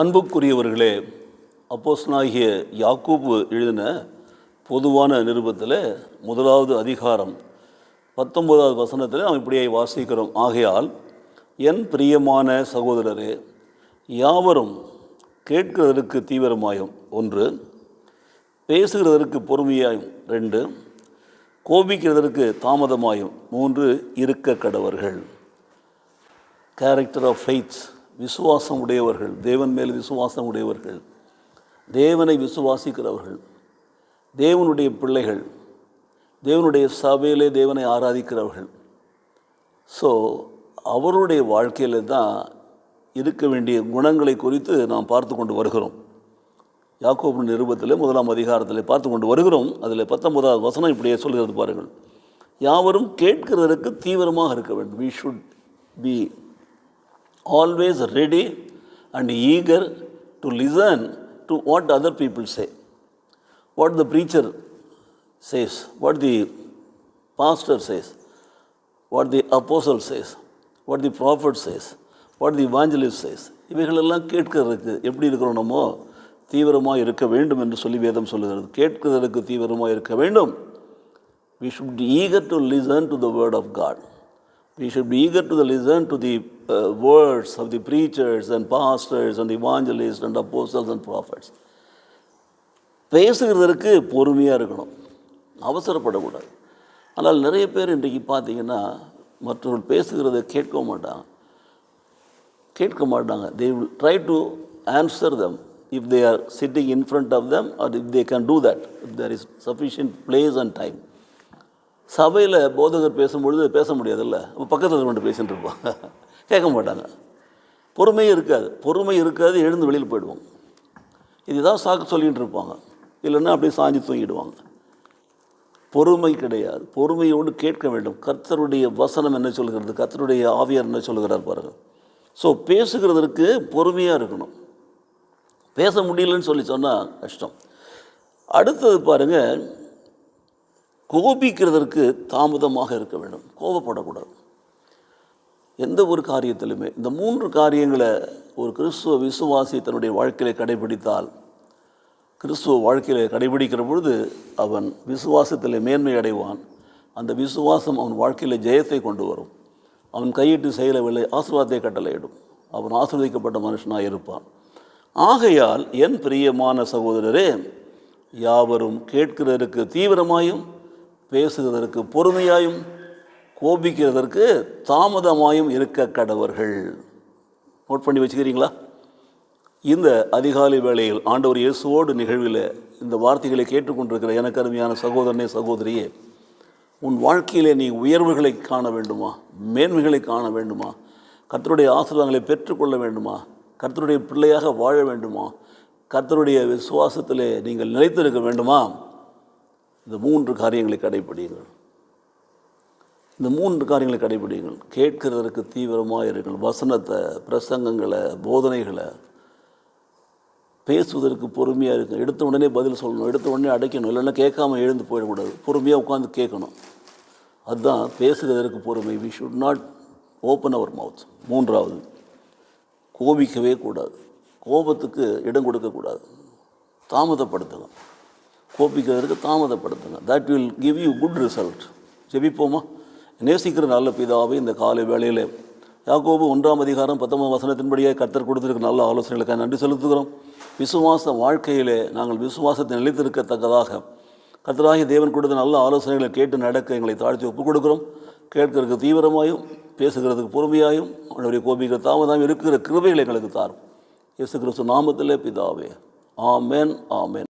அன்புக்குரியவர்களே, அப்போஸ்தலனாகிய யாக்கோபு எழுதின பொதுவான நிருபத்தில் முதலாவது அதிகாரம் 19வது வசனத்தில் நாம் இப்படியே வாசிக்கிறோம். ஆகையால் என் பிரியமான சகோதரரே, யாவரும் கேட்கிறதற்கு தீவிரமாயும் 1, பேசுகிறதற்கு பொறுமையாயும் 2, கோபிக்கிறதற்கு தாமதமாயும் 3 இருக்க கடவர்கள். கேரக்டர் ஆஃப் ஃபெய்த், விசுவாசம் உடையவர்கள், தேவன் மேல் விசுவாசம் உடையவர்கள், தேவனை விசுவாசிக்கிறவர்கள், தேவனுடைய பிள்ளைகள், தேவனுடைய சபையிலே தேவனை ஆராதிக்கிறவர்கள். ஸோ அவருடைய வாழ்க்கையில் தான் இருக்க வேண்டிய குணங்களை குறித்து நாம் பார்த்து கொண்டு வருகிறோம். யாக்கோபு நிருபத்தில் 1ஆம் அதிகாரத்தில் பார்த்து கொண்டு வருகிறோம். அதில் 19வது வசனம் இப்படியே சொல்கிறது பாருங்கள். யாவரும் கேட்கிறதற்கு தீவிரமாக இருக்க வேண்டும். we should be always ready and eager to listen to what other people say, what the preacher says, what the pastor says, what the apostle says, what the prophet says, what the evangelist says. இவைகளெல்லாம் கேட்கிறதுக்கு எப்படி இருக்கிறோம்? நம்ம தீவிரமாக இருக்க வேண்டும் என்று சொல்லி வேதம் சொல்லுகிறது. கேட்கிறதற்கு தீவிரமாக இருக்க வேண்டும். we should be eager to listen to the word of God. We should be eager to listen to the words of the preachers and pastors and evangelists and apostles and prophets. பேசுகிறதற்கு பொறுமையாக இருக்கணும், அவசரப்படக்கூடாது. ஆனால் நிறைய பேர் இன்றைக்கு பார்த்தீங்கன்னா மற்றவர்கள் பேசுகிறத கேட்க மாட்டாங்க. They will try to answer them if they are sitting in front of them, or if they can do that, if there is sufficient place and time. சபையில் போதகர் பேசும்பொழுது பேச முடியாதுல்ல, அப்போ பக்கத்தில் கொண்டு பேசிகிட்டு இருப்பாங்க, கேட்க மாட்டாங்க. பொறுமையே இருக்காது, எழுந்து வெளியில் போயிடுவாங்க. இதுதான் சாக்கு சொல்லிகிட்டு இருப்பாங்க, இல்லைன்னா அப்படியே சாஞ்சி தூங்கிடுவாங்க. பொறுமை கிடையாது. பொறுமையோடு கேட்க வேண்டும். கர்த்தருடைய வசனம் என்ன சொல்கிறது, கர்த்தருடைய ஆவியார் என்ன சொல்கிறார் பாருங்கள். ஸோ பேசுகிறதற்கு பொறுமையாக இருக்கணும். பேச முடியலன்னு சொன்னால் கஷ்டம். அடுத்தது பாருங்கள், கோபிக்கிறதற்கு தாமதமாக இருக்க வேண்டும். கோபப்படக்கூடாது எந்த ஒரு காரியத்திலுமே. இந்த 3 காரியங்களை ஒரு கிறிஸ்துவ விசுவாசி தன்னுடைய வாழ்க்கையில் கடைபிடித்தால், கிறிஸ்துவ வாழ்க்கையில் கடைபிடிக்கிற பொழுது அவன் விசுவாசத்தில் மேன்மை அடைவான். அந்த விசுவாசம் அவன் வாழ்க்கையில் ஜெயத்தை கொண்டு வரும். அவன் கையிட்டு செயலவில்லை, ஆசீர்வாதத்தை கட்டளையிடும். அவன் ஆசீர்வதிக்கப்பட்ட மனுஷனாக இருப்பான். ஆகையால் என் பிரியமான சகோதரரே, யாவரும் கேட்கிறதற்கு தீவிரமாயும், பேசுகிறதற்கு பொறுமையாயும், கோபிக்கிறதற்கு தாமதமாயும் இருக்க கடவர்கள். நோட் பண்ணி வச்சுக்கிறீங்களா? இந்த அதிகாலை வேளையில் ஆண்டவர் இயேசுவோடு நிகழ்வில் இந்த வார்த்தைகளை கேட்டுக்கொண்டிருக்கிற எனக்கு அருமையான சகோதரனே, சகோதரியே, உன் வாழ்க்கையிலே நீ உயர்வுகளை காண வேண்டுமா, மேன்மைகளை காண வேண்டுமா, கர்த்தருடைய ஆசீர்வாதங்களை பெற்றுக்கொள்ள வேண்டுமா, கர்த்தருடைய பிள்ளையாக வாழ வேண்டுமா, கர்த்தருடைய விசுவாசத்திலே நீங்கள் நிலைத்திருக்க வேண்டுமா, இந்த 3 காரியங்களை கடைபிடிங்கள். இந்த 3 காரியங்களை கடைபிடிங்கள். கேட்கிறதற்கு தீவிரமாக இருங்கள். வசனத்தை, பிரசங்கங்களை, போதனைகளை. பேசுவதற்கு பொறுமையாக இருக்கும். எடுத்த உடனே பதில் சொல்லணும், எடுத்த உடனே அடைக்கணும், இல்லைன்னா கேட்காம எழுந்து போயிடக்கூடாது. பொறுமையாக உட்காந்து கேட்கணும். அதுதான் பேசுகிறதற்கு பொறுமை. We should not open our mouth. 3வது, கோபிக்கவே கூடாது. கோபத்துக்கு இடம் கொடுக்கக்கூடாது. தாமதப்படுத்துங்க. கோபிக்கிறதுக்கு தாமதப்படுத்துங்க. That will give you good result. ஜெபிப்போமா? நேசிக்கிற நல்ல பிதாவே, இந்த காலை வேளையில் யாக்கோபு 1ஆம் அதிகாரம் 19வது வசனத்தின்படியாக கர்த்தர் கொடுத்திருக்கிற நல்ல ஆலோசனைகளுக்காக நன்றி செலுத்துகிறோம். விசுவாச வாழ்க்கையிலே நாங்கள் விசுவாசத்தை நிலைத்திருக்கத்தக்கதாக கர்த்தராகிய தேவன் கொடுத்த நல்ல ஆலோசனைகளை கேட்டு நடக்க எங்களை தாழ்த்தி ஒப்புக் கொடுக்கிறோம். கேட்கறதுக்கு தீவிரமாயும், பேசுகிறதுக்கு பொறுமையாயும், அவனுடைய கோபிக்கிற தாமதம் இருக்கிற கிருபைகளை எங்களுக்கு தாரும். இயேசு கிறிஸ்து நாமத்திலே பிதாவே, ஆமென், ஆமென்.